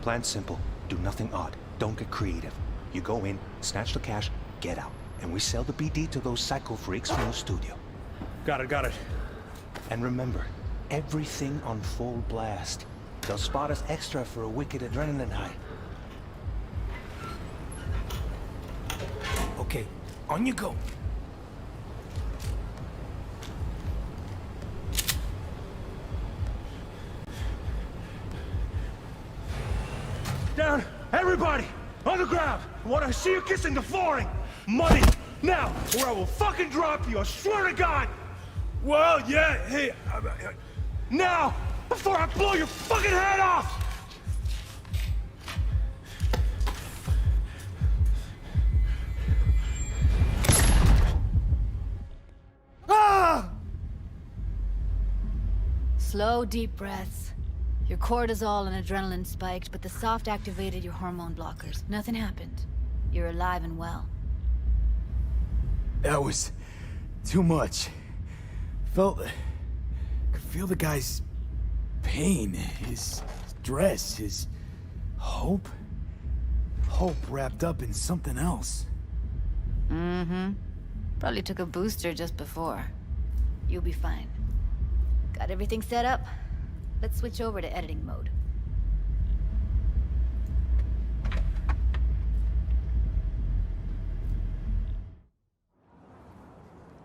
Plan's simple. Do nothing odd. Don't get creative. You go in, snatch the cash, get out. And we sell the BD to those psycho freaks from the studio. Got it. And remember, everything on full blast. They'll spot us extra for a wicked adrenaline high. Okay, on you go. Down! Everybody! On the ground! I want to see you kissing the flooring! Money! Now! Or I will fucking drop you, I swear to God! Well, yeah, hey... Now! Before I blow your fucking head off! Ah! Slow, deep breaths. Your cortisol and adrenaline spiked, but the soft activated your hormone blockers. Nothing happened. You're alive and well. That was... too much. Could feel the guy's... pain, his stress, his... hope? Hope wrapped up in something else. Mm-hmm. Probably took a booster just before. You'll be fine. Got everything set up? Let's switch over to editing mode.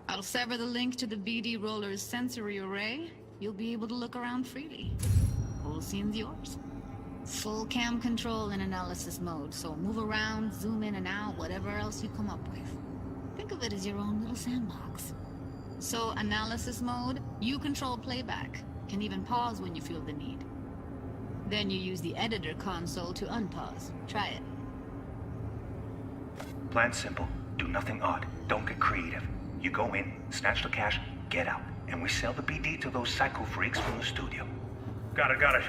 I'll sever the link to the BD Roller's sensory array. You'll be able to look around freely. Whole scene's yours. Full cam control in analysis mode, so move around, zoom in and out, whatever else you come up with. Think of it as your own little sandbox. So, analysis mode, you control playback. Can even pause when you feel the need. Then you use the editor console to unpause. Try it. Plan's simple. Do nothing odd. Don't get creative. You go in, snatch the cash, get out. And we sell the BD to those psycho freaks from the studio. Got it.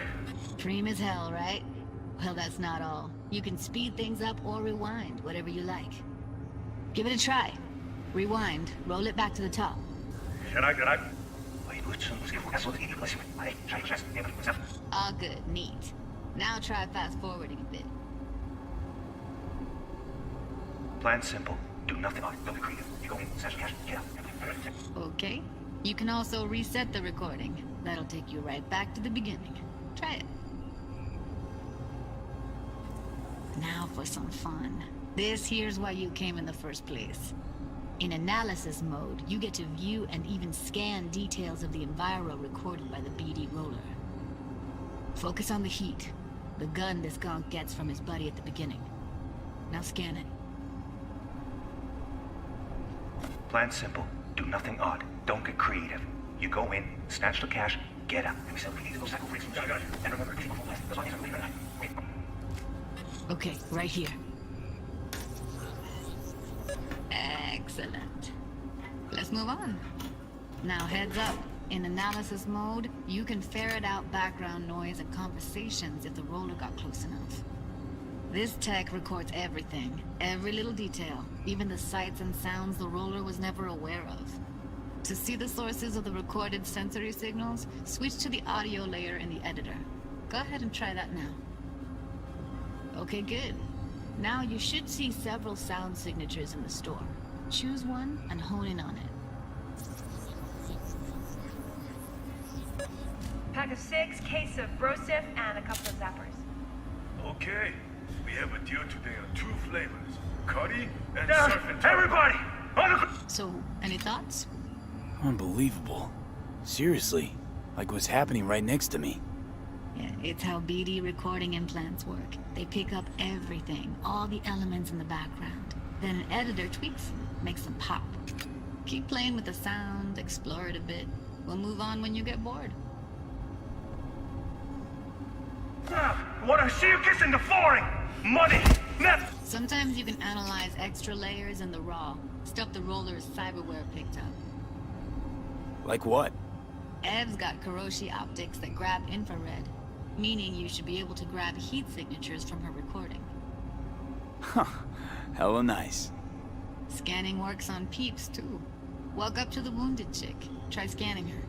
Dream as hell, right? Well, that's not all. You can speed things up or rewind, whatever you like. Give it a try. Rewind, roll it back to the top. Can I? All good, neat. Now try fast forwarding a bit. Plan's simple. Do nothing odd. Don't get creative. You go in, snatch the cash, get out. Okay. You can also reset the recording. That'll take you right back to the beginning. Try it. Now for some fun. This here's why you came in the first place. In analysis mode, you get to view and even scan details of the enviro recorded by the BD Roller. Focus on the heat, the gun this gonk gets from his buddy at the beginning. Now scan it. Plan's simple. Do nothing odd. Don't get creative. You go in, snatch the cash, get out. And we sell the BD to those psycho freaks from the studio. And remember, everything on full blast. That's why I'm leaving it. Okay, right here. Excellent. Let's move on. Now heads up. In analysis mode, you can ferret out background noise and conversations if the roller got close enough. This tech records everything, every little detail, even the sights and sounds the roller was never aware of. To see the sources of the recorded sensory signals, switch to the audio layer in the editor. Go ahead and try that now. Okay, good. Now you should see several sound signatures in the store. Choose one and hone in on it. Pack of 6, case of Brosif, and a couple of zappers. Okay. We have a deal today on 2 flavors. Cuddy and Down. surf and Everybody! On the So, any thoughts? Unbelievable. Seriously. Like what's happening right next to me. Yeah, it's how BD recording implants work. They pick up everything, all the elements in the background. Then an editor tweaks them, makes them pop. Keep playing with the sound, explore it a bit. We'll move on when you get bored. I want to see you kissing the flooring! Money! Net! Sometimes you can analyze extra layers in the raw, stuff the roller's cyberware picked up. Like what? Ev's got Kiroshi optics that grab infrared, meaning you should be able to grab heat signatures from her recording. Huh. Hella nice. Scanning works on peeps, too. Walk up to the wounded chick. Try scanning her.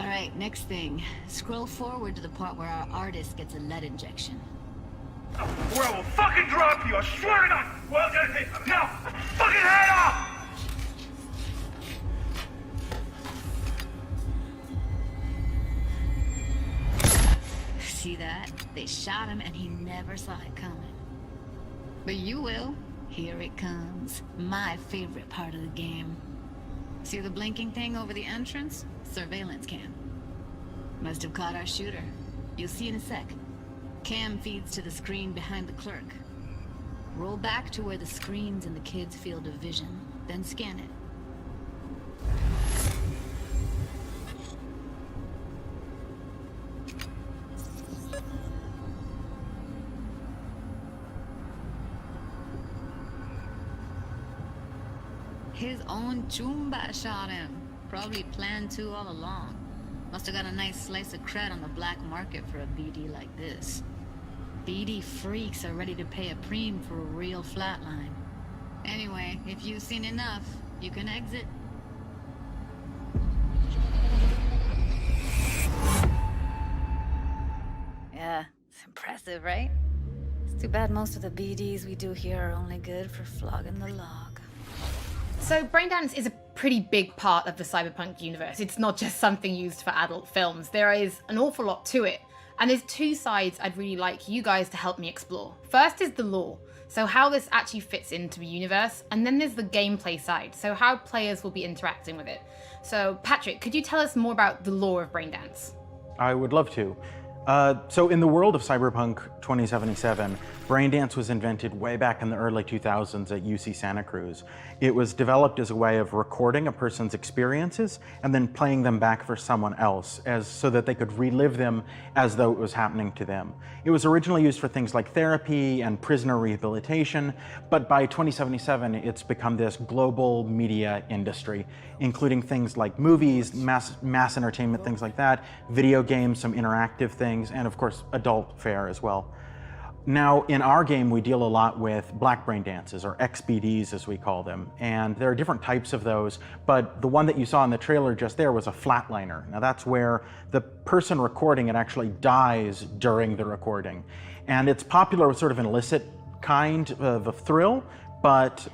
Alright, next thing. Scroll forward to the part where our artist gets a lead injection. Or I will fucking drop you, I swear to God! Well, hey, now, fucking head off! See that? They shot him and he never saw it coming. But you will. Here it comes. My favorite part of the game. See the blinking thing over the entrance? Surveillance cam. Must have caught our shooter. You'll see in a sec. Cam feeds to the screen behind the clerk. Roll back to where the screen's in the kid's field of vision, then scan it. His own Chumba shot him. Probably planned to all along. Must have got a nice slice of cred on the black market for a BD like this. BD freaks are ready to pay a preem for a real flatline. Anyway, if you've seen enough, you can exit. Yeah, it's impressive, right? It's too bad most of the BDs we do here are only good for flogging the log. So Braindance is a pretty big part of the Cyberpunk universe. It's not just something used for adult films. There is an awful lot to it. And there's two sides I'd really like you guys to help me explore. First is the lore, so how this actually fits into the universe. And then there's the gameplay side, so how players will be interacting with it. So Patrick, could you tell us more about the lore of Braindance? I would love to. So in the world of Cyberpunk 2077, Braindance was invented way back in the early 2000s at UC Santa Cruz. It was developed as a way of recording a person's experiences and then playing them back for someone else so that they could relive them as though it was happening to them. It was originally used for things like therapy and prisoner rehabilitation, but by 2077 it's become this global media industry, including things like movies, mass entertainment, things like that, video games, some interactive things, and of course adult fare as well. Now, in our game, we deal a lot with black brain dances, or XBDs as we call them, and there are different types of those, but the one that you saw in the trailer just there was a flatliner. Now that's where the person recording it actually dies during the recording. And it's popular with sort of an illicit kind of a thrill, but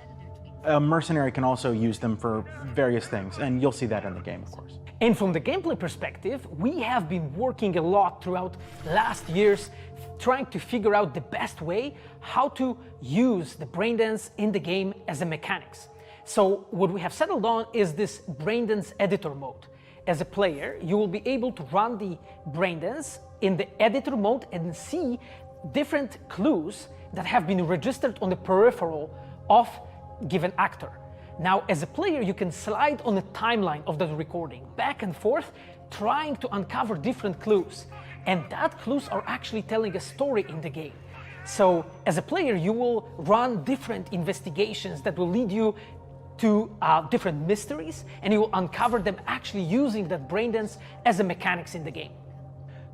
a mercenary can also use them for various things, and you'll see that in the game, of course. And from the gameplay perspective, we have been working a lot throughout last years trying to figure out the best way how to use the braindance in the game as a mechanics. So what we have settled on is this braindance editor mode. As a player, you will be able to run the braindance in the editor mode and see different clues that have been registered on the peripheral of given actor. Now, as a player, you can slide on the timeline of the recording, back and forth, trying to uncover different clues. And that clues are actually telling a story in the game. So, as a player, you will run different investigations that will lead you to different mysteries, and you will uncover them actually using that braindance as a mechanics in the game.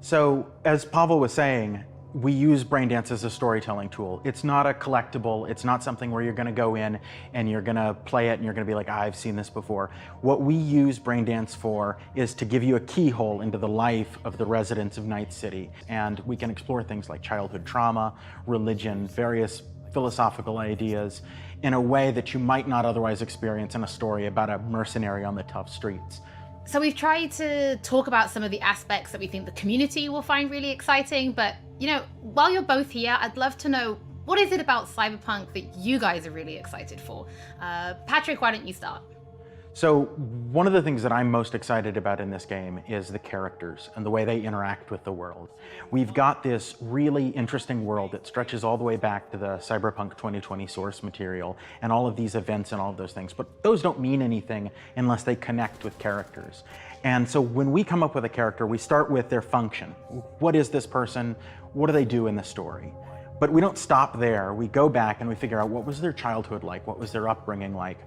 So, as Pavel was saying, we use Braindance as a storytelling tool. It's not a collectible. It's not something where you're going to go in and you're going to play it and you're going to be like, I've seen this before. What we use Braindance for is to give you a keyhole into the life of the residents of Night City. And we can explore things like childhood trauma, religion, various philosophical ideas in a way that you might not otherwise experience in a story about a mercenary on the tough streets. So we've tried to talk about some of the aspects that we think the community will find really exciting, but you know, while you're both here, I'd love to know, what is it about Cyberpunk that you guys are really excited for? Patrick, why don't you start? So one of the things that I'm most excited about in this game is the characters and the way they interact with the world. We've got this really interesting world that stretches all the way back to the Cyberpunk 2020 source material and all of these events and all of those things, but those don't mean anything unless they connect with characters. And so when we come up with a character, we start with their function. What is this person? What do they do in the story? But we don't stop there. We go back and we figure out, what was their childhood like? What was their upbringing like?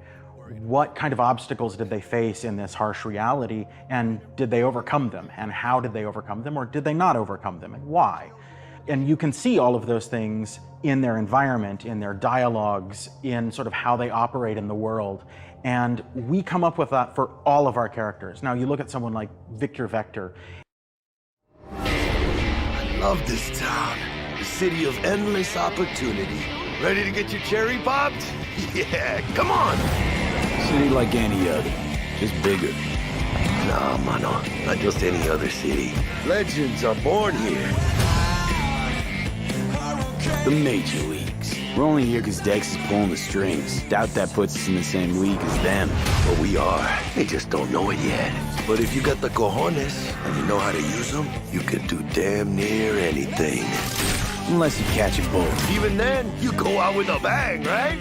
What kind of obstacles did they face in this harsh reality, and did they overcome them? And how did they overcome them, or did they not overcome them, and why? And you can see all of those things in their environment, in their dialogues, in sort of how they operate in the world. And we come up with that for all of our characters. Now you look at someone like Victor Vector. I love this town. There's city of endless opportunity. Ready to get your cherry popped? Yeah, come on! City like any other, just bigger. Nah, mano, not just any other city. Legends are born here. The major leagues. We're only here because Dex is pulling the strings. Doubt that puts us in the same league as them. But we are. They just don't know it yet. But if you got the cojones and you know how to use them, you can do damn near anything. Unless you catch a bullet. Even then, you go out with a bang, right?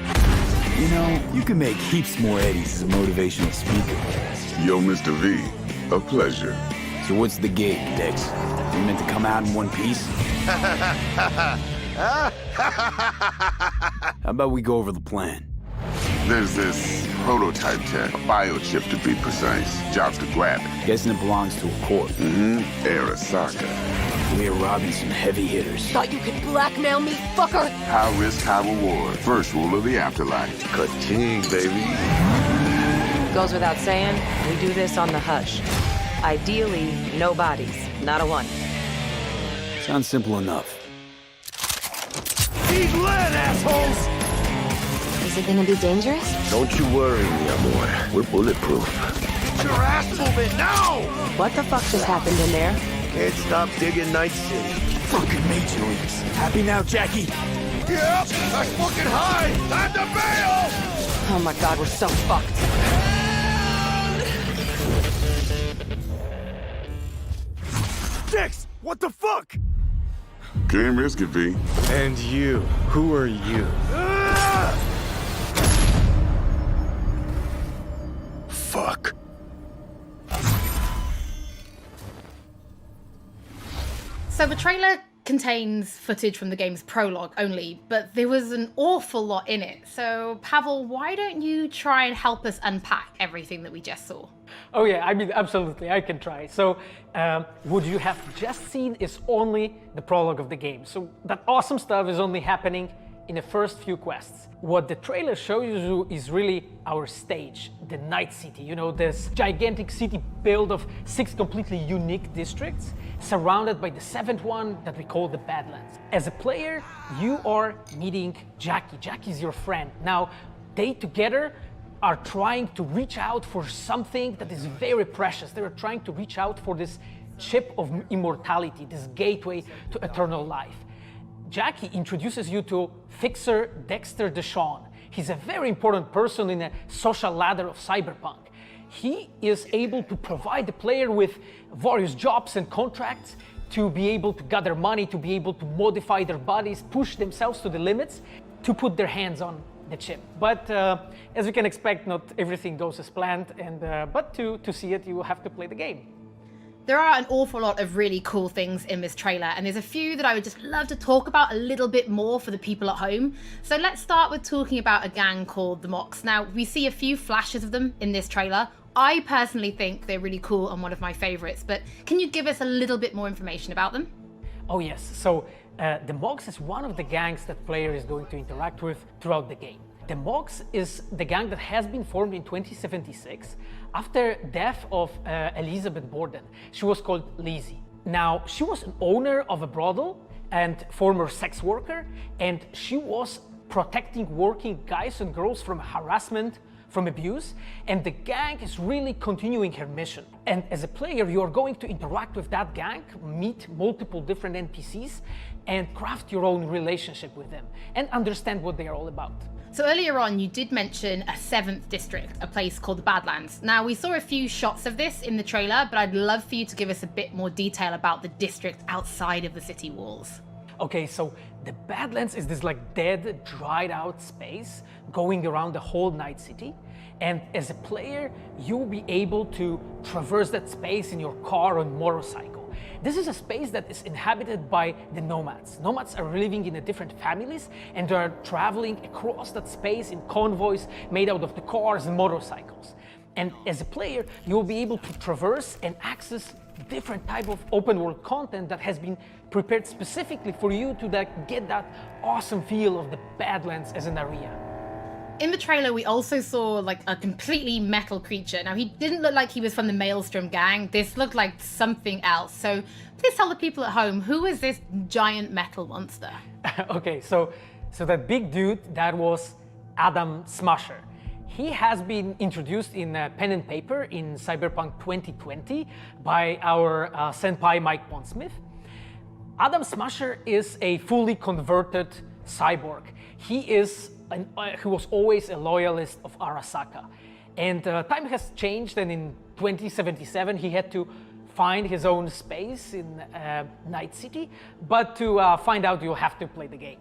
You know, you can make heaps more eddies as a motivational speaker. Yo, Mr. V, a pleasure. So what's the gig, Dex? You meant to come out in one piece? How about we go over the plan? There's this prototype tech, a biochip to be precise. Job's to grab it. Guessing it belongs to a corp. Arasaka. We're robbing some heavy hitters. Thought you could blackmail me, fucker? High risk, high reward. First rule of the afterlife. Ka-ching, baby. Goes without saying, we do this on the hush. Ideally, no bodies, not a one. Sounds simple enough. He's lit, assholes! Is it gonna be dangerous? Don't you worry, mi amor. We're bulletproof. Get your ass moving now! What the fuck just happened in there? Can't stop digging Night City. Fucking major leagues. Happy now, Jackie? Yep, that's fucking high! Time to bail! Oh my god, we're so fucked. Dex, what the fuck? Can't risk it, V. And you, who are you? Fuck. So the trailer contains footage from the game's prologue only, but there was an awful lot in it. So Pavel, why don't you try and help us unpack everything that we just saw? Oh yeah, I mean, absolutely, I can try. So, what you have just seen is only the prologue of the game. So that awesome stuff is only happening in the first few quests. What the trailer shows you is really our stage, the Night City. You know, this gigantic city built of 6 completely unique districts, surrounded by the 7th one that we call the Badlands. As a player, you are meeting Jackie. Jackie's your friend. Now, they together are trying to reach out for something that is very precious. They are trying to reach out for this chip of immortality, this gateway to eternal life. Jackie introduces you to Fixer Dexter Deshawn. He's a very important person in a social ladder of Cyberpunk. He is able to provide the player with various jobs and contracts to be able to gather money, to be able to modify their bodies, push themselves to the limits, to put their hands on the chip. But as you can expect, not everything goes as planned, and but to see it, you will have to play the game. There are an awful lot of really cool things in this trailer, and there's a few that I would just love to talk about a little bit more for the people at home. So let's start with talking about a gang called the Mox. Now, we see a few flashes of them in this trailer. I personally think they're really cool and one of my favorites, but can you give us a little bit more information about them? Oh yes, so the Mox is one of the gangs that player is going to interact with throughout the game. The Mox is the gang that has been formed in 2076 after death of Elizabeth Borden. She was called Lizzie. Now, she was an owner of a brothel and former sex worker, and she was protecting working guys and girls from harassment, from abuse, and the gang is really continuing her mission. And as a player, you are going to interact with that gang, meet multiple different NPCs, and craft your own relationship with them, and understand what they are all about. So earlier on, you did mention a 7th district, a place called the Badlands. Now, we saw a few shots of this in the trailer, but I'd love for you to give us a bit more detail about the district outside of the city walls. Okay, so the Badlands is this like dead, dried out space going around the whole Night City. And as a player, you'll be able to traverse that space in your car or motorcycle. This is a space that is inhabited by the nomads. Nomads are living in different families, and they are traveling across that space in convoys made out of the cars and motorcycles. And as a player, you'll be able to traverse and access different type of open world content that has been prepared specifically for you to get that awesome feel of the Badlands as an area. In the trailer, we also saw like a completely metal creature. Now, he didn't look like he was from the Maelstrom gang. This looked like something else. So please tell the people at home, who is this giant metal monster? Okay, so that big dude, that was Adam Smasher. He has been introduced in pen and paper in Cyberpunk 2020 by our senpai Mike Pondsmith. Adam Smasher is a fully converted cyborg. He was always a loyalist of Arasaka. And time has changed, and in 2077 he had to find his own space in Night City. But to find out, you'll have to play the game.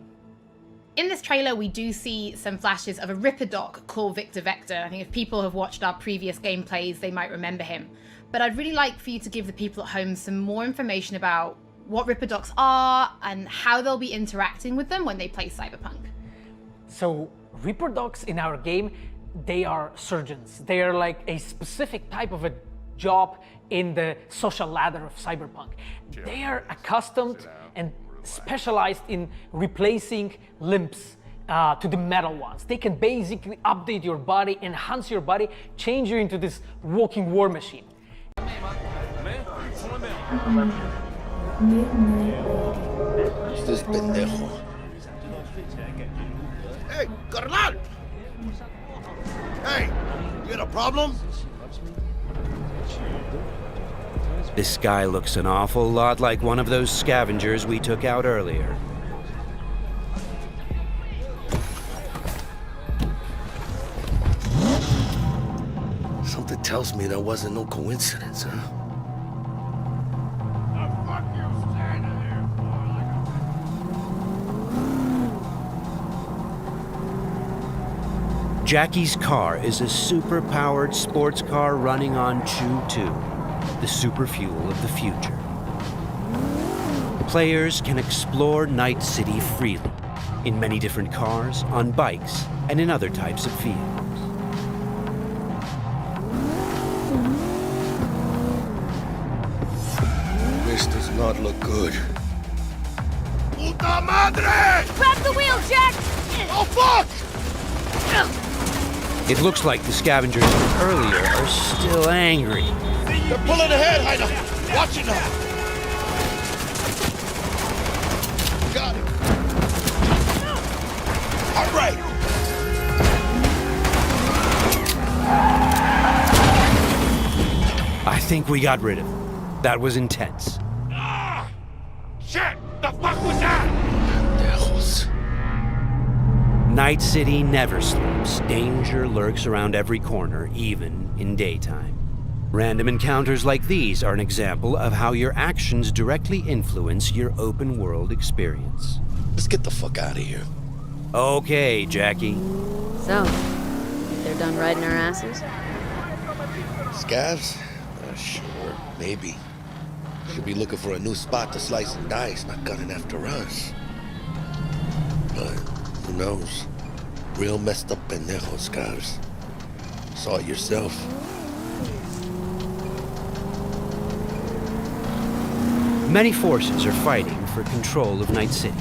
In this trailer, we do see some flashes of a Ripper doc called Victor Vector. I think if people have watched our previous gameplays, they might remember him. But I'd really like for you to give the people at home some more information about what Ripper docs are and how they'll be interacting with them when they play Cyberpunk. So Ripper docs in our game, they are surgeons. They are like a specific type of a job in the social ladder of Cyberpunk. They are accustomed and specialized in replacing limbs to the metal ones. They can basically update your body, enhance your body, change you into this walking war machine. This pendejo. Hey, carnal! Hey, you got a problem? This guy looks an awful lot like one of those scavengers we took out earlier. Something tells me that wasn't no coincidence, huh? Jackie's car is a super-powered sports car running on Chew-2, the super fuel of the future. Players can explore Night City freely, in many different cars, on bikes, and in other types of vehicles. This does not look good. Puta madre! Grab the wheel, Jack! Oh, fuck! It looks like the scavengers from earlier are still angry. They're pulling ahead, Haida. Watch it now. Got it. All right. I think we got rid of him. That was intense. Ah! Shit! The fuck was that? Pendejos. Night City never sleeps. Danger lurks around every corner, even in daytime. Random encounters like these are an example of how your actions directly influence your open world experience. Let's get the fuck out of here. Okay, Jackie. So, think they're done riding our asses? Scavs? Sure, maybe. Should be looking for a new spot to slice and dice, not gunning after us. But who knows? Real messed up pendejos, Scavs. Saw it yourself. Many forces are fighting for control of Night City,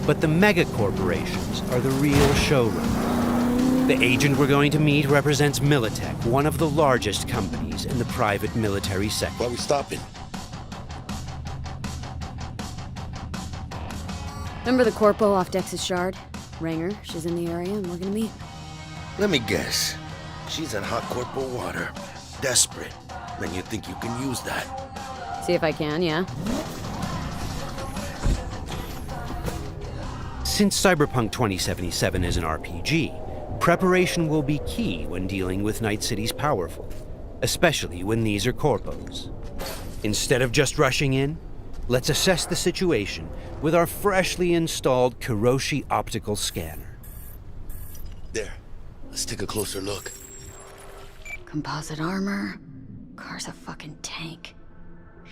but the mega corporations are the real showrunners. The agent we're going to meet represents Militech, one of the largest companies in the private military sector. Why are we stopping? Remember the corpo off Dex's Shard? Ranger, she's in the area and we're gonna meet. Let me guess. She's in hot corporal water. Desperate. Then you think you can use that. See if I can, yeah. Since Cyberpunk 2077 is an RPG, preparation will be key when dealing with Night City's powerful, especially when these are corpos. Instead of just rushing in, let's assess the situation with our freshly installed Kiroshi optical scanner. There. Let's take a closer look. Composite armor. Car's a fucking tank.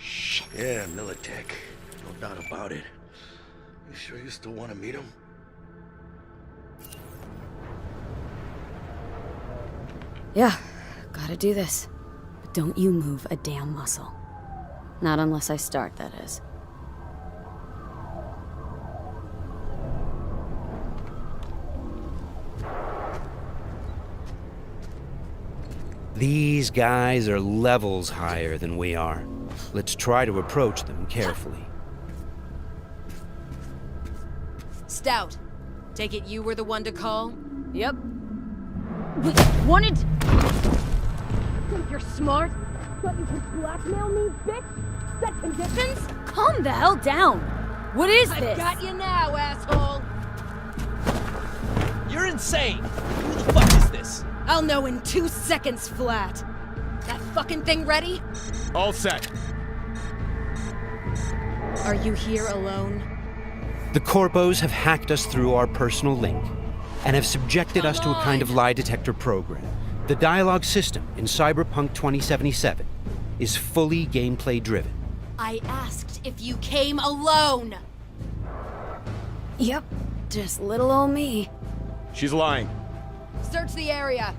Shit. Yeah, Militech. No doubt about it. You sure you still want to meet him? Yeah, gotta do this. But don't you move a damn muscle. Not unless I start, that is. These guys are levels higher than we are. Let's try to approach them carefully. Stout, take it you were the one to call? Yep. We wanted... Think you're smart? Thought you could blackmail me, bitch? Set conditions? Calm the hell down. What is this? I've got you now, asshole. You're insane. Who the fuck is this? I'll know in 2 seconds flat. That fucking thing ready? All set. Are you here alone? The Corpos have hacked us through our personal link and have subjected us to a kind of lie detector program. The dialogue system in Cyberpunk 2077 is fully gameplay driven. I asked if you came alone. Yep, just little old me. She's lying. Search the area.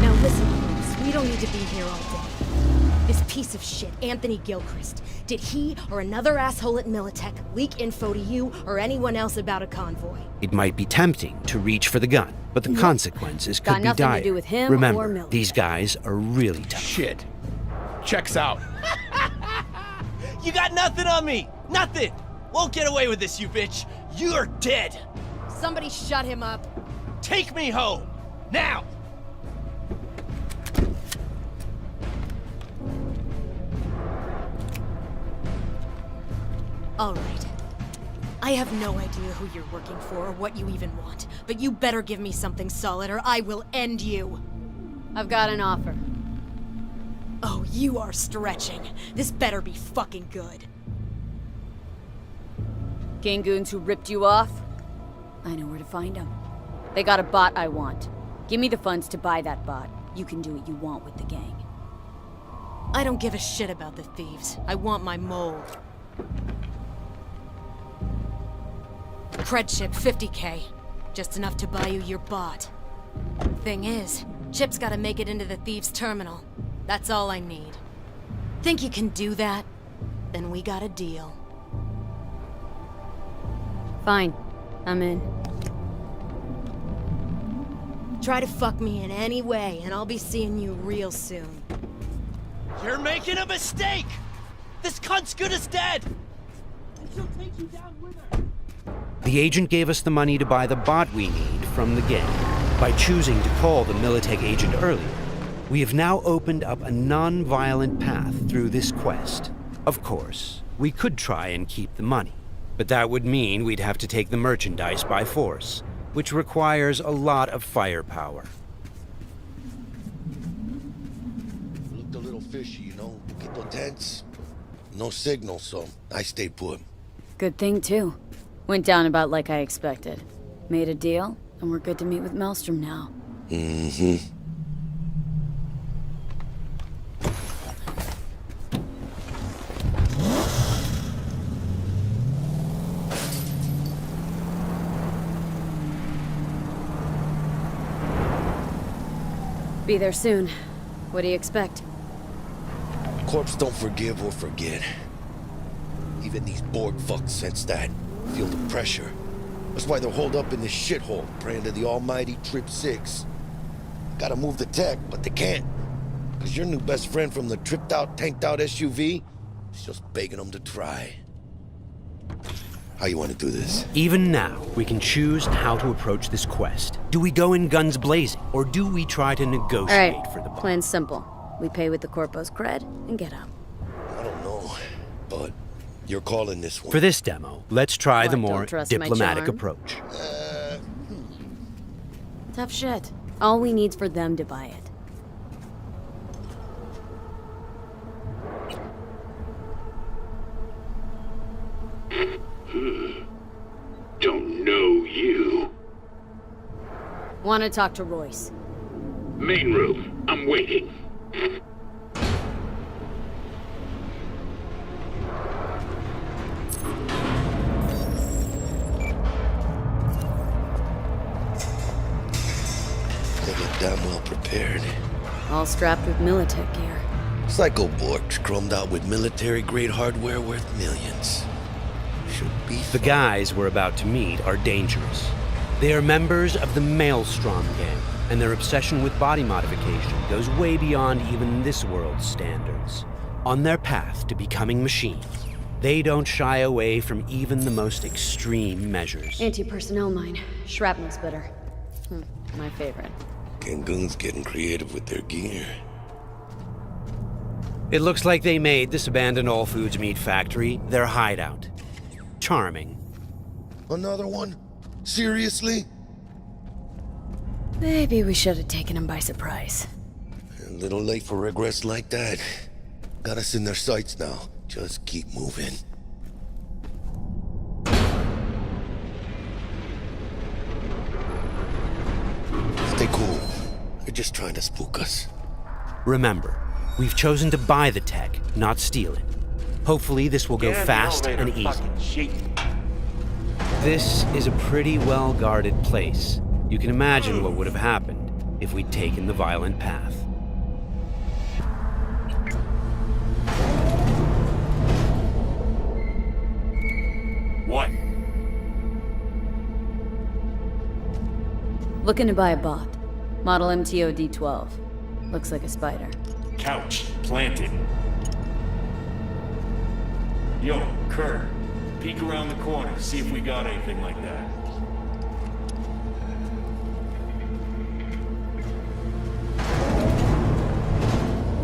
Now listen, please. We don't need to be here all day. This piece of shit, Anthony Gilchrist, did he or another asshole at Militech leak info to you or anyone else about a convoy? It might be tempting to reach for the gun, but the consequences Got could be nothing dire. to do with him or Remember, Militech. these guys are really tough. Shit. Checks out. You got nothing on me! Nothing! Won't get away with this, you bitch! You're dead! Somebody shut him up. Take me home! Now! All right. I have no idea who you're working for or what you even want, but you better give me something solid or I will end you. I've got an offer. Oh, you are stretching. This better be fucking good. Gang goons who ripped you off? I know where to find them. They got a bot I want. Give me the funds to buy that bot. You can do what you want with the gang. I don't give a shit about the thieves. I want my mold. Cred chip, 50K. Just enough to buy you your bot. Thing is, chip's gotta make it into the thieves' terminal. That's all I need. Think you can do that? Then we got a deal. Fine. I'm in. Try to fuck me in any way, and I'll be seeing you real soon. You're making a mistake! This cunt's good as dead! And she'll take you down with her! The agent gave us the money to buy the bot we need from the gang. By choosing to call the Militech agent earlier, we have now opened up a non-violent path through this quest. Of course, we could try and keep the money, but that would mean we'd have to take the merchandise by force, which requires a lot of firepower. Looked a little fishy, you know? Poquito tense. No signal, so I stayed put. Good thing, too. Went down about like I expected. Made a deal, and we're good to meet with Maelstrom now. Mm-hmm. Be there soon. What do you expect? Corps don't forgive or forget. Even these Borg fucks sense that. Feel the pressure. That's why they're holed up in this shithole, praying to the almighty Trip 6. Gotta move the tech, but they can't. Cause your new best friend from the tripped out, tanked out SUV is just begging them to try. How you want to do this? Even now, we can choose how to approach this quest. Do we go in guns blazing, or do we try to negotiate All right, for the bot? plan's simple. We pay with the Corpo's cred and get out. I don't know, but you're calling this one. For this demo, let's try the What, don't more trust my diplomatic charm? approach. Tough shit. All we need's for them to buy it. Don't know you. Want to talk to Royce. Main room. I'm waiting. They look damn well prepared. All strapped with Militech gear. Psycho Borgs chromed out with military-grade hardware worth millions. Should be The guys we're about to meet are dangerous. They are members of the Maelstrom gang, and their obsession with body modification goes way beyond even this world's standards. On their path to becoming machines, they don't shy away from even the most extreme measures. Anti-personnel mine. Shrapnel splitter. My favorite. Cancun's getting creative with their gear. It looks like they made this abandoned all foods meat factory their hideout. Charming. Another one? Seriously? Maybe we should have taken him by surprise. A little late for regrets like that. Got us in their sights now. Just keep moving. Stay cool. They're just trying to spook us. Remember, we've chosen to buy the tech, not steal it. Hopefully this will go fast and easy. This is a pretty well-guarded place. You can imagine what would have happened if we'd taken the violent path. What? Looking to buy a bot. Model MTO D12. Looks like a spider. Couch planted. Yo, Kurt, peek around the corner, see if we got anything like that.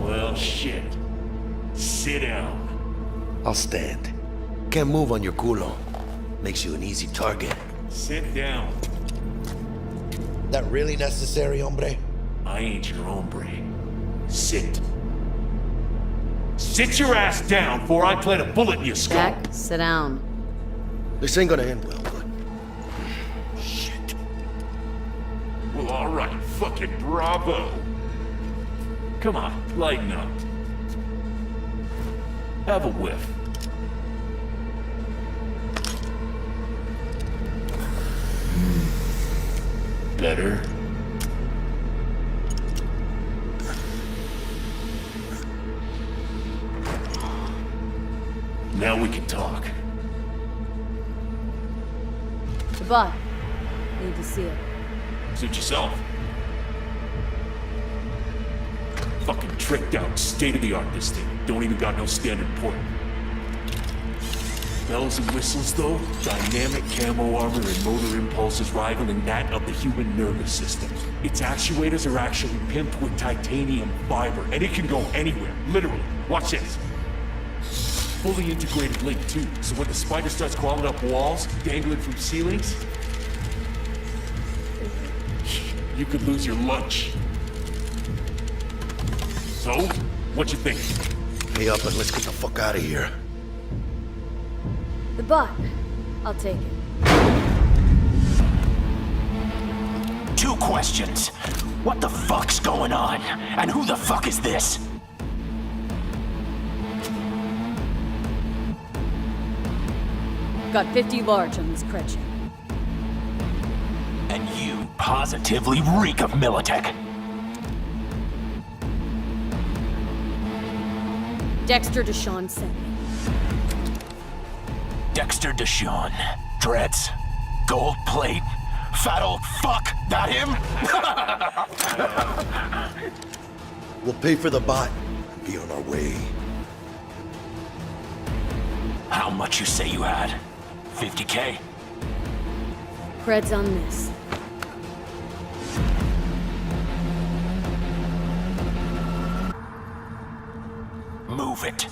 Well, shit. Sit down. I'll stand. Can't move on your culo. Makes you an easy target. Sit down. That really necessary, hombre? I ain't your hombre. Sit. Sit your ass down before I plant a bullet in your skull. Jack, sit down. This ain't gonna end well, but... Shit. Well, alright. Fucking bravo. Come on, lighten up. Have a whiff. Better. Now we can talk. The bot. Need to see it. Suit yourself. Fucking tricked out, state-of-the-art this thing. Don't even got no standard port. Bells and whistles though, dynamic camo armor and motor impulses rivaling that of the human nervous system. Its actuators are actually pimped with titanium fiber, and it can go anywhere, literally. Watch this. Fully integrated link too, so when the spider starts crawling up walls, dangling from ceilings, you could lose your lunch. So, what you think? Pay up and let's get the fuck out of here. The bot. I'll take it. 2 questions. What the fuck's going on? And who the fuck is this? Got 50 large on this cred ship. And you positively reek of Militech. Dexter Deshawn sent me. Dexter Deshawn. Dreads. Gold plate. Fat old fuck. That him? We'll pay for the bot and be on our way. How much you say you had? 50K? Cred's on this. Move it.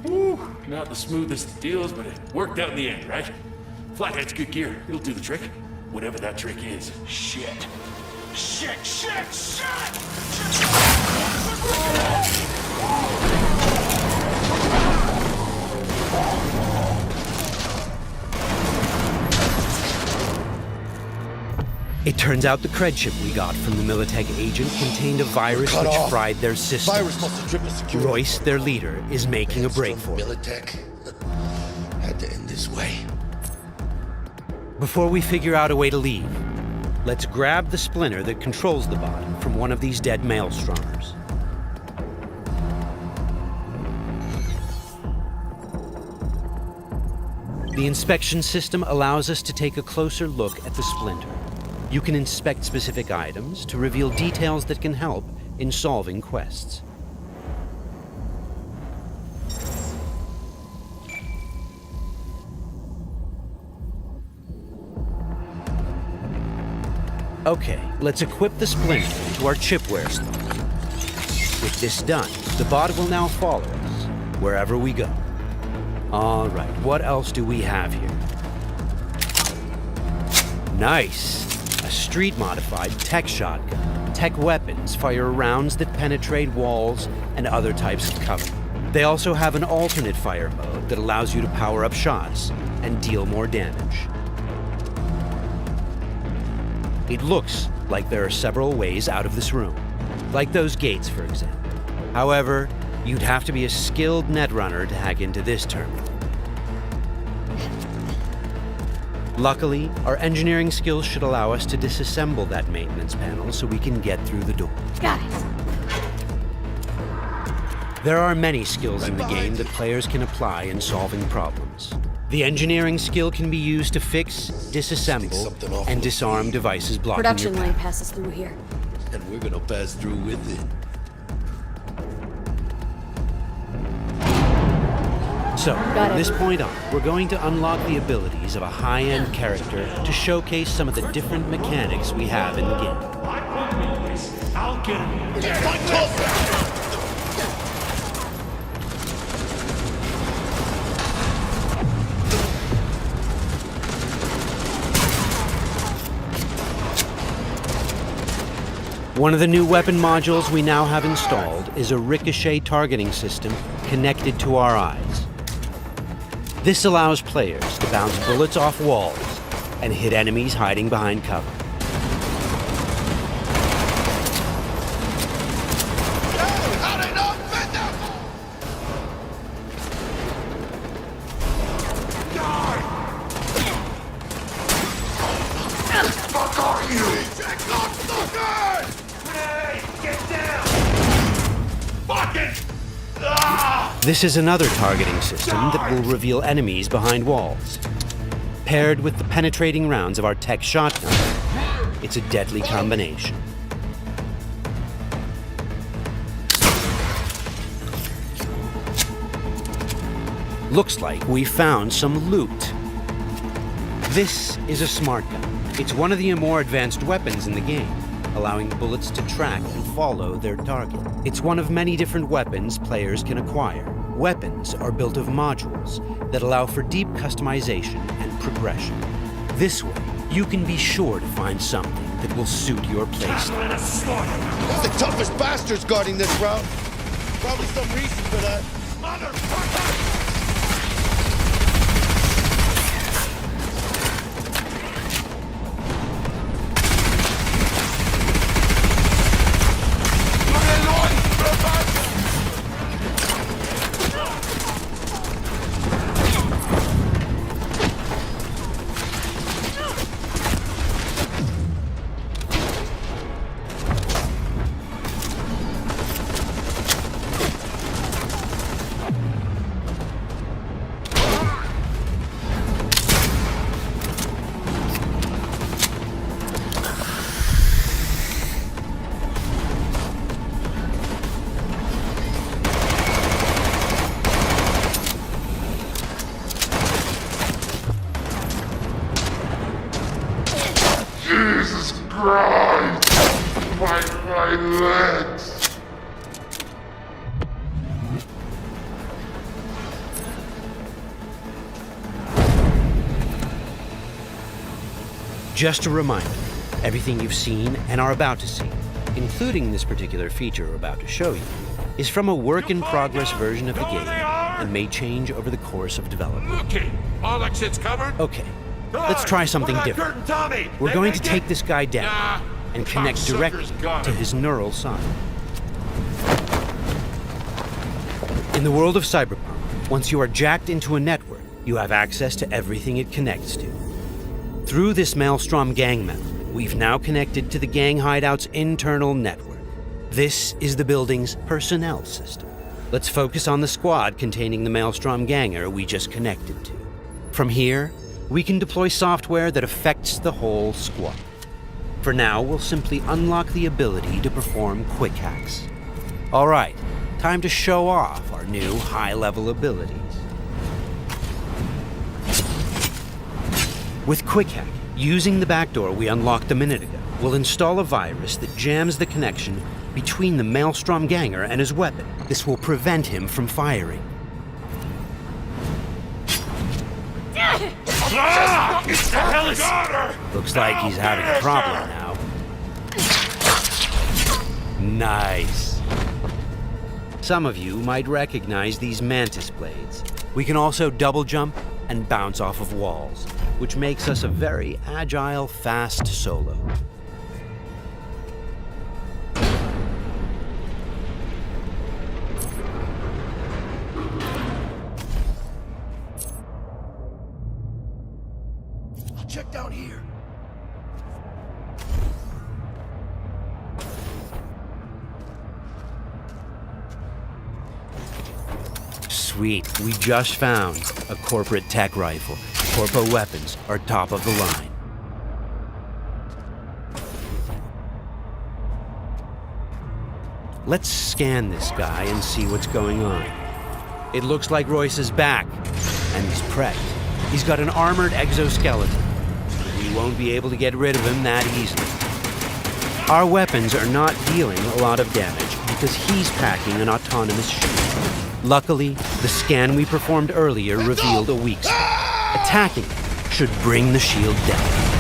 Woo, not the smoothest of deals, but it worked out in the end, right? Flathead's good gear. It'll do the trick. Whatever that trick is. Shit. Shit, shit, shit! It turns out the cred chip we got from the Militech agent contained a virus Cut which off. fried their systems. Virus must have tripped the security. Royce, their leader, is making a break for it. Militech had to end this way. Before we figure out a way to leave, let's grab the splinter that controls the bot from one of these dead Maelstromers. The inspection system allows us to take a closer look at the splinter. You can inspect specific items to reveal details that can help in solving quests. Okay, let's equip the splinter to our chipware slot. With this done, the bot will now follow us wherever we go. All right, what else do we have here? Nice! A street-modified tech shotgun. Tech weapons fire rounds that penetrate walls and other types of cover. They also have an alternate fire mode that allows you to power up shots and deal more damage. It looks like there are several ways out of this room, like those gates, for example. However, you'd have to be a skilled netrunner to hack into this terminal. Luckily, our engineering skills should allow us to disassemble that maintenance panel so we can get through the door. Got it. There are many skills in the game that players can apply in solving problems. The engineering skill can be used to fix, disassemble, and disarm devices blocking Production your lane path. passes through here. And we're gonna pass through with it. So, Got from it. this point on, we're going to unlock the abilities of a high-end character to showcase some of the different mechanics we have in the game. I'll get him. One of the new weapon modules we now have installed is a Ricochet targeting system connected to our eyes. This allows players to bounce bullets off walls and hit enemies hiding behind cover. This is another targeting system that will reveal enemies behind walls. Paired with the penetrating rounds of our tech shotgun, it's a deadly combination. Looks like we found some loot. This is a smart gun. It's one of the more advanced weapons in the game, allowing bullets to track and follow their target. It's one of many different weapons players can acquire. Weapons are built of modules that allow for deep customization and progression. This way, you can be sure to find something that will suit your playstyle. That's the toughest bastards guarding this route. Probably some reason for that. Motherfucker! Jesus Christ! My legs! Just a reminder, everything you've seen and are about to see, including this particular feature we're about to show you, is from a work-in-progress version of the game and may change over the course of development. Okay, all that shit's covered? Okay, let's try something different. We're going to take this guy down and connect directly to his neural side. In the world of Cyberpunk, once you are jacked into a network, you have access to everything it connects to. Through this Maelstrom gang member, we've now connected to the gang hideout's internal network. This is the building's personnel system. Let's focus on the squad containing the Maelstrom ganger we just connected to. From here, we can deploy software that affects the whole squad. For now, we'll simply unlock the ability to perform quick hacks. All right, time to show off our new high-level abilities. With Quick Hack, using the backdoor we unlocked a minute ago, we'll install a virus that jams the connection between the Maelstrom Ganger and his weapon. This will prevent him from firing. What the hell is... Looks like he's having a problem now. Nice. Some of you might recognize these mantis blades. We can also double jump and bounce off of walls, which makes us a very agile, fast solo. I'll check down here. Sweet, we just found a corporate tech rifle. Corpo weapons are top of the line. Let's scan this guy and see what's going on. It looks like Royce is back, and he's prepped. He's got an armored exoskeleton. We won't be able to get rid of him that easily. Our weapons are not dealing a lot of damage because he's packing an autonomous shield. Luckily, the scan we performed earlier revealed a weak spot. Attacking it should bring the shield down.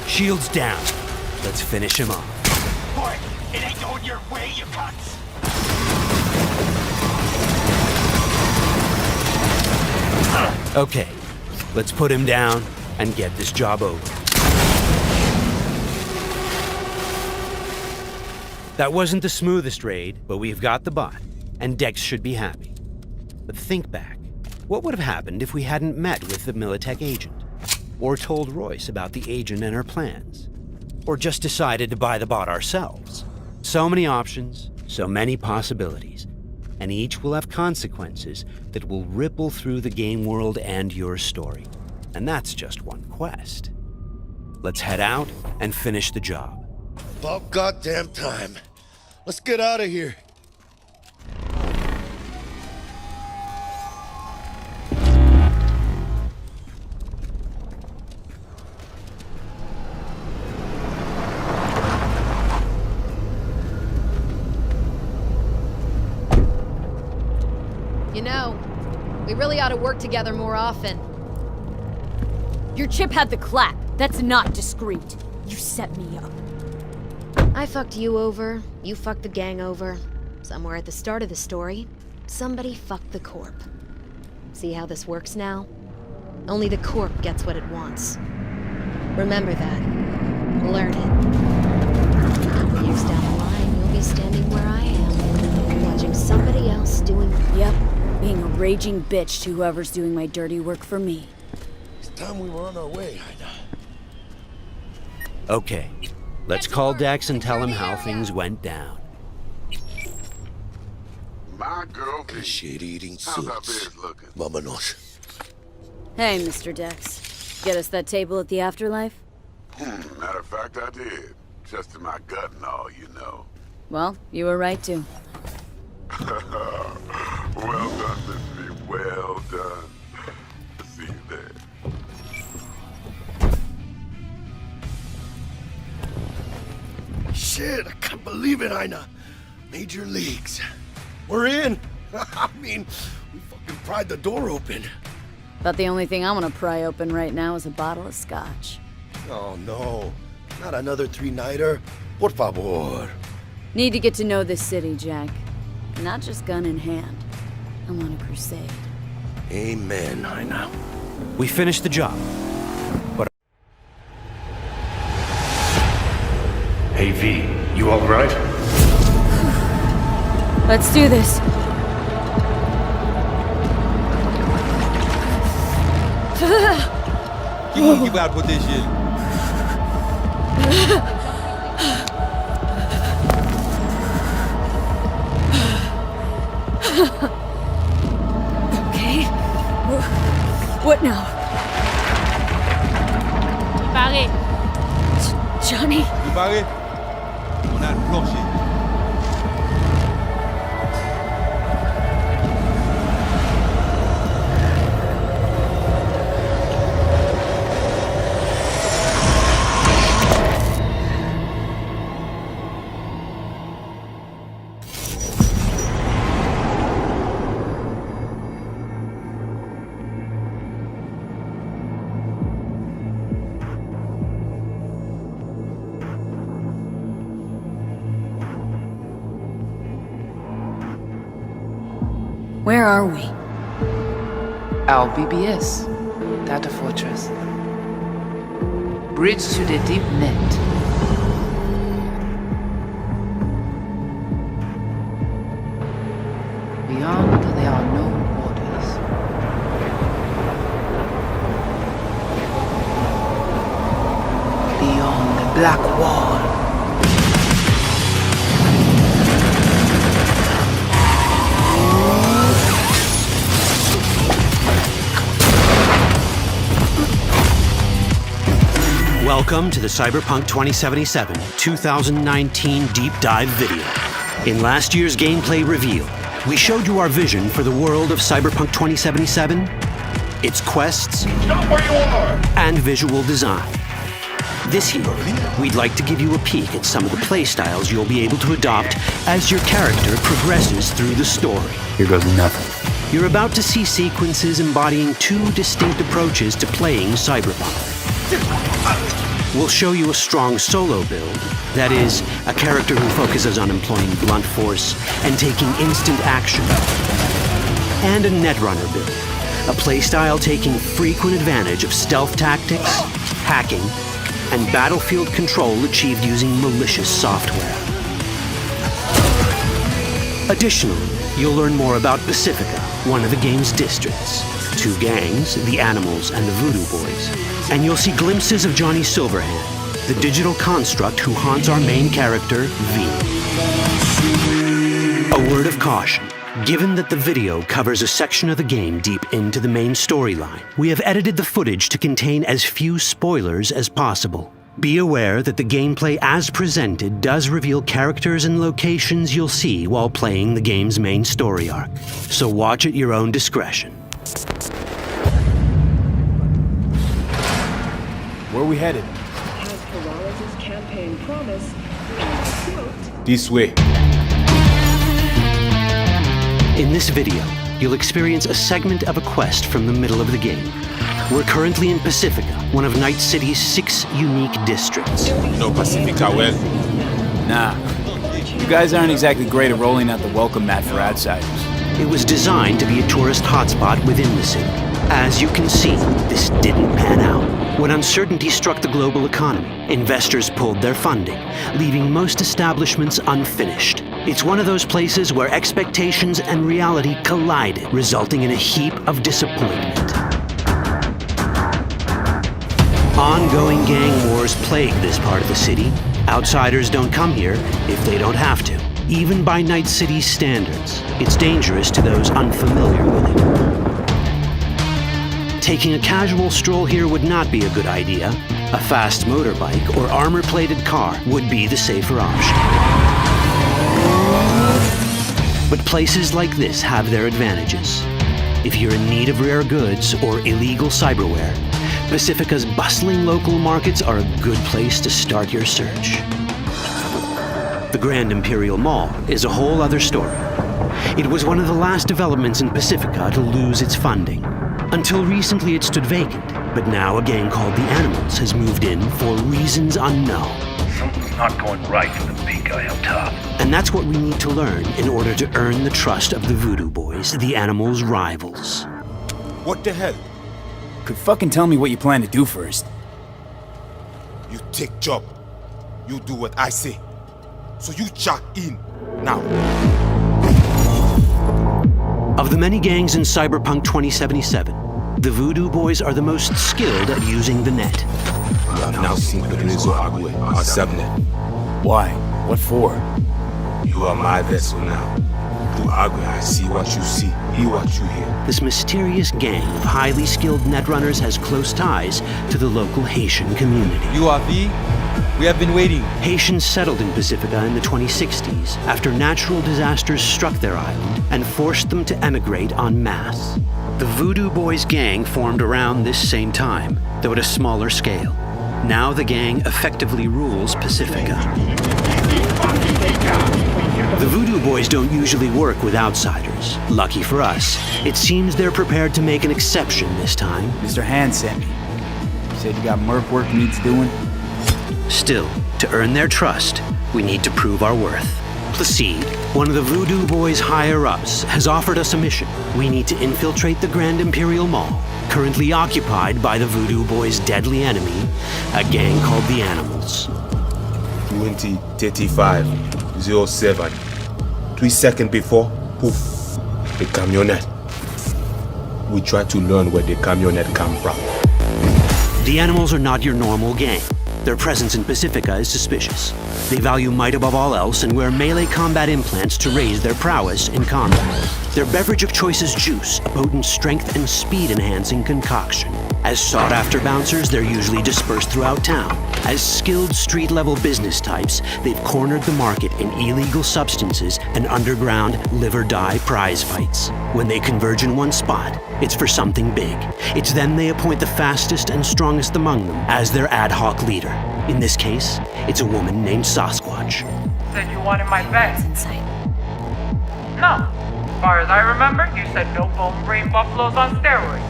Shield's down. Let's finish him off. Boy, it ain't going your way, you cunts. Okay, let's put him down and get this job over. That wasn't the smoothest raid, but we've got the bot, and Dex should be happy. But think back. What would have happened if we hadn't met with the Militech agent? Or told Royce about the agent and her plans? Or just decided to buy the bot ourselves? So many options, so many possibilities, and each will have consequences that will ripple through the game world and your story. And that's just one quest. Let's head out and finish the job. About goddamn time. Let's get out of here. You know, we really ought to work together more often. Your chip had the clap. That's not discreet. You set me up. I fucked you over, you fucked the gang over. Somewhere at the start of the story, somebody fucked the Corp. See how this works now? Only the Corp gets what it wants. Remember that. Learn it. A couple years down the line, you'll be standing where I am, watching somebody else doing... Yep, being a raging bitch to whoever's doing my dirty work for me. It's time we were on our way, Ida. Okay, let's call Dex and tell him how things went down. My girl, shit-eating how's our suits. biz looking? Vámonos. Hey, Mr. Dex. Get us that table at the afterlife? Matter of fact, I did. Just in my gut and all, you know. Well, you were right to. Well done, Miss V. Well done. See you there. Shit, I can't believe it, Ina. Major leagues. We're in. I mean, we fucking pried the door open. But the only thing I want to pry open right now is a bottle of scotch. Oh, no. Not another three-nighter. Por favor. Need to get to know this city, Jack. Not just gun in hand. I'm on a crusade. Amen, I know. We finished the job. But Hey V, you alright? Let's do this. Give out with this shit. Okay. What now? Barré. Johnny? Barré? On a le plancher. Where are we? Our BBS, Data Fortress. Bridge to the deep net. Beyond, there are no borders. Beyond the black wall. welcome to the Cyberpunk 2077 2019 Deep Dive video. In last year's gameplay reveal, we showed you our vision for the world of Cyberpunk 2077, its quests, Stop where you are! and visual design. This year, we'd like to give you a peek at some of the playstyles you'll be able to adopt as your character progresses through the story. Here goes nothing. You're about to see sequences embodying two distinct approaches to playing Cyberpunk. We'll show you a strong solo build, that is, a character who focuses on employing blunt force and taking instant action. And a netrunner build, a playstyle taking frequent advantage of stealth tactics, hacking, and battlefield control achieved using malicious software. Additionally, you'll learn more about Pacifica, one of the game's districts, two gangs, the Animals and the Voodoo Boys, and you'll see glimpses of Johnny Silverhand, the digital construct who haunts our main character, V. A word of caution. Given that the video covers a section of the game deep into the main storyline, we have edited the footage to contain as few spoilers as possible. Be aware that the gameplay as presented does reveal characters and locations you'll see while playing the game's main story arc. So watch at your own discretion. Where are we headed? As Peralez's campaign promise, quote, This way. In this video, you'll experience a segment of a quest from the middle of the game. We're currently in Pacifica, one of Night City's 6 unique districts. No Pacifica well. Nah. You guys aren't exactly great at rolling out the welcome mat for outsiders. It was designed to be a tourist hotspot within the city. As you can see, this didn't pan out. When uncertainty struck the global economy, investors pulled their funding, leaving most establishments unfinished. It's one of those places where expectations and reality collided, resulting in a heap of disappointment. Ongoing gang wars plague this part of the city. Outsiders don't come here if they don't have to. Even by Night City's standards, it's dangerous to those unfamiliar with it. Taking a casual stroll here would not be a good idea. A fast motorbike or armor-plated car would be the safer option. But places like this have their advantages. If you're in need of rare goods or illegal cyberware, Pacifica's bustling local markets are a good place to start your search. The Grand Imperial Mall is a whole other story. It was one of the last developments in Pacifica to lose its funding. Until recently, it stood vacant, but now a gang called the Animals has moved in for reasons unknown. Something's not going right for the big guy up top. And that's what we need to learn in order to earn the trust of the Voodoo Boys, the Animals' rivals. What the hell? Could fucking tell me what you plan to do first. You take job. You do what I say. So you check in now. Of the many gangs in Cyberpunk 2077, the Voodoo Boys are the most skilled at using the net. You have now seen Pedrezo Agüe, our subnet. Why? What for? You are my vessel now. Through Agüe, I see what you see, hear what you hear. This mysterious gang of highly skilled netrunners has close ties to the local Haitian community. You are V? We have been waiting. Haitians settled in Pacifica in the 2060s after natural disasters struck their island and forced them to emigrate en masse. The Voodoo Boys gang formed around this same time, though at a smaller scale. Now the gang effectively rules Pacifica. The Voodoo Boys don't usually work with outsiders. Lucky for us, it seems they're prepared to make an exception this time. Mr. Hand sent me. Said you got merc work needs doing? Still, to earn their trust, we need to prove our worth. Placide, one of the Voodoo Boys' higher-ups, has offered us a mission. We need to infiltrate the Grand Imperial Mall, currently occupied by the Voodoo Boys' deadly enemy, a gang called the Animals. 20:35:07. 3 seconds before, poof, the camionette. We try to learn where the camionette come from. The Animals are not your normal gang. Their presence in Pacifica is suspicious. They value might above all else and wear melee combat implants to raise their prowess in combat. Their beverage of choice is juice, a potent strength and speed-enhancing concoction. As sought-after bouncers, they're usually dispersed throughout town. As skilled street-level business types, they've cornered the market in illegal substances and underground live-or-die prize fights. When they converge in one spot, it's for something big. It's then they appoint the fastest and strongest among them as their ad hoc leader. In this case, it's a woman named Sasquatch. Said you wanted my vet. No. As far as I remember, you said no bone brain buffaloes on steroids.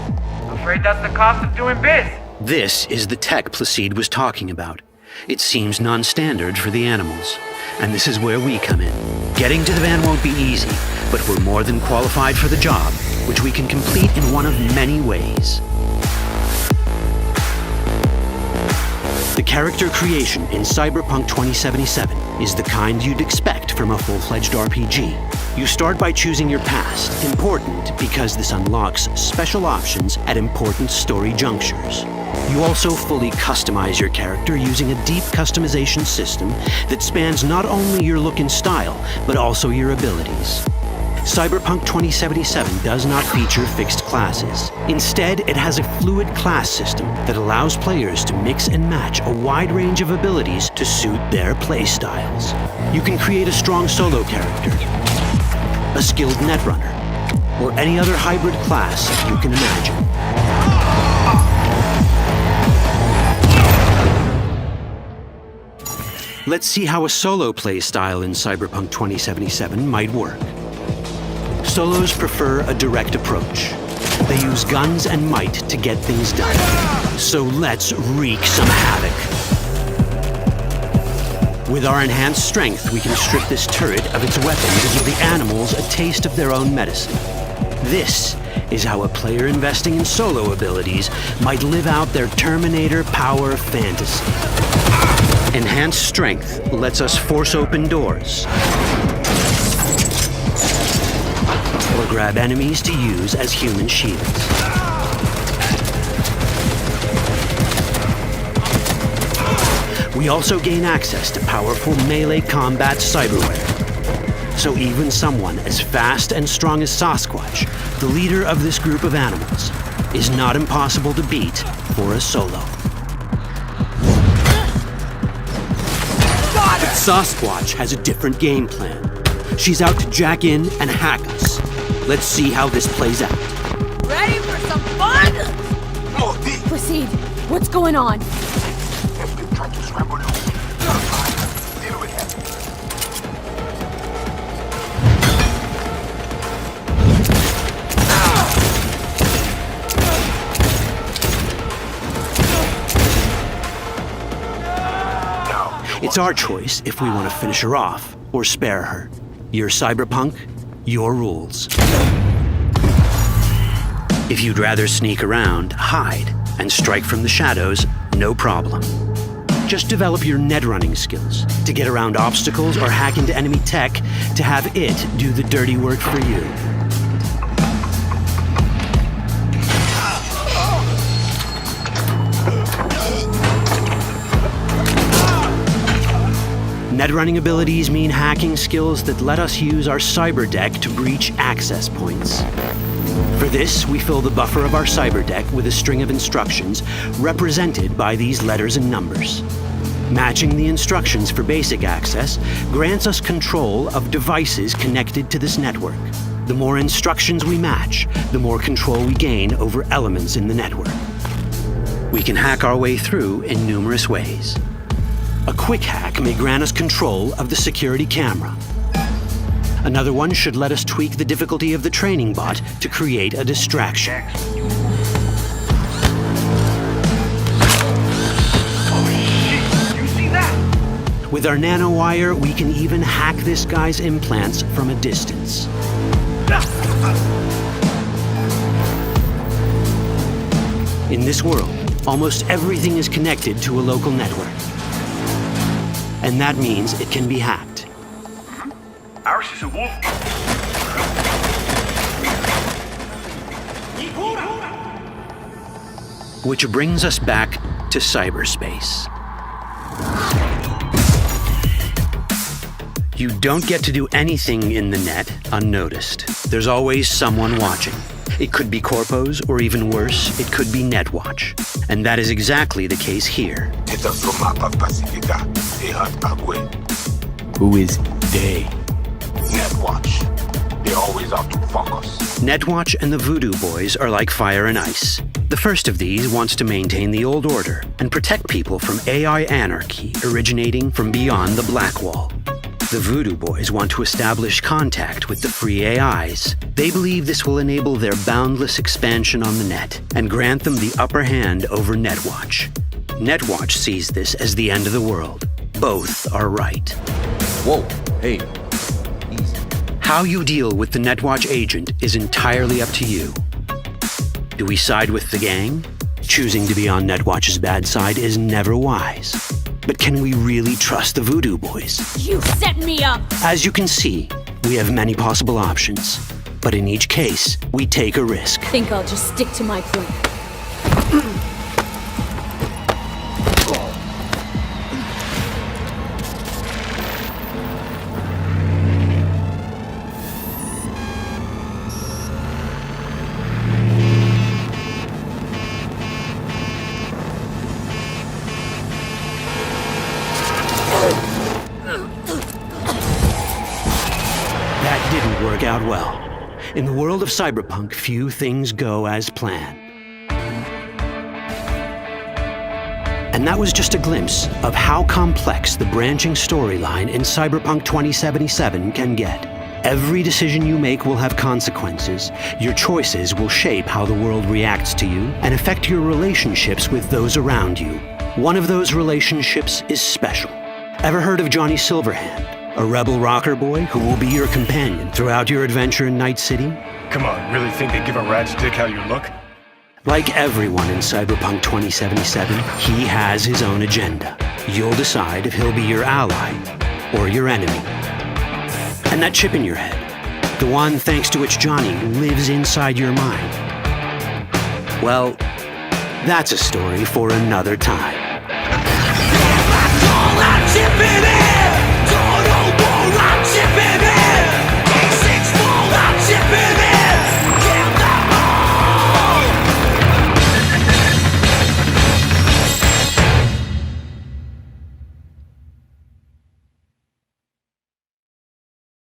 Afraid that's the cost of doing biz. This is the tech Placide was talking about. It seems non-standard for the Animals. And this is where we come in. Getting to the van won't be easy, but we're more than qualified for the job, which we can complete in one of many ways. The character creation in Cyberpunk 2077 is the kind you'd expect from a full-fledged RPG. You start by choosing your past, important because this unlocks special options at important story junctures. You also fully customize your character using a deep customization system that spans not only your look and style, but also your abilities. Cyberpunk 2077 does not feature fixed classes. Instead, it has a fluid class system that allows players to mix and match a wide range of abilities to suit their playstyles. You can create a strong solo character, a skilled netrunner, or any other hybrid class you can imagine. Let's see how a solo playstyle in Cyberpunk 2077 might work. Solos prefer a direct approach. They use guns and might to get things done. So let's wreak some havoc. With our enhanced strength, we can strip this turret of its weapon to give the Animals a taste of their own medicine. This is how a player investing in solo abilities might live out their Terminator power fantasy. Enhanced strength lets us force open doors, or grab enemies to use as human shields. We also gain access to powerful melee combat cyberware. So even someone as fast and strong as Sasquatch, the leader of this group of animals, is not impossible to beat for a solo. But Sasquatch has a different game plan. She's out to jack in and hack us. Let's see how this plays out. Ready for some fun? Proceed. What's going on? It's our choice if we want to finish her off or spare her. You're Cyberpunk, your rules. If you'd rather sneak around, hide, and strike from the shadows, no problem. Just develop your net running skills to get around obstacles or hack into enemy tech to have it do the dirty work for you. Net running abilities mean hacking skills that let us use our cyber deck to breach access points. For this, we fill the buffer of our cyber deck with a string of instructions represented by these letters and numbers. Matching the instructions for basic access grants us control of devices connected to this network. The more instructions we match, the more control we gain over elements in the network. We can hack our way through in numerous ways. A quick hack may grant us control of the security camera. Another one should let us tweak the difficulty of the training bot to create a distraction. With our nanowire, we can even hack this guy's implants from a distance. In this world, almost everything is connected to a local network. And that means it can be hacked. Ours is a wolf. Which brings us back to cyberspace. You don't get to do anything in the net unnoticed. There's always someone watching. It could be corpos, or even worse, it could be Netwatch. And that is exactly the case here. Who is they? Netwatch. They always out to fuck us. Netwatch and the Voodoo Boys are like fire and ice. The first of these wants to maintain the old order and protect people from AI anarchy originating from beyond the Black Wall. The Voodoo Boys want to establish contact with the free AIs. They believe this will enable their boundless expansion on the net and grant them the upper hand over Netwatch. Netwatch sees this as the end of the world. Both are right. Whoa, hey, easy. How you deal with the Netwatch agent is entirely up to you. Do we side with the gang? Choosing to be on Netwatch's bad side is never wise. But can we really trust the Voodoo Boys? You set me up! As you can see, we have many possible options. But in each case, we take a risk. Think I'll just stick to my plan. Out well. In the world of cyberpunk, few things go as planned. And that was just a glimpse of how complex the branching storyline in Cyberpunk 2077 can get. Every decision you make will have consequences. Your choices will shape how the world reacts to you and affect your relationships with those around you. One of those relationships is special. Ever heard of Johnny Silverhand? A rebel rocker boy who will be your companion throughout your adventure in Night City? Come on, really think they give a rat's dick how you look? Like everyone in Cyberpunk 2077, he has his own agenda. You'll decide if he'll be your ally or your enemy. And that chip in your head, the one thanks to which Johnny lives inside your mind, well, that's a story for another time.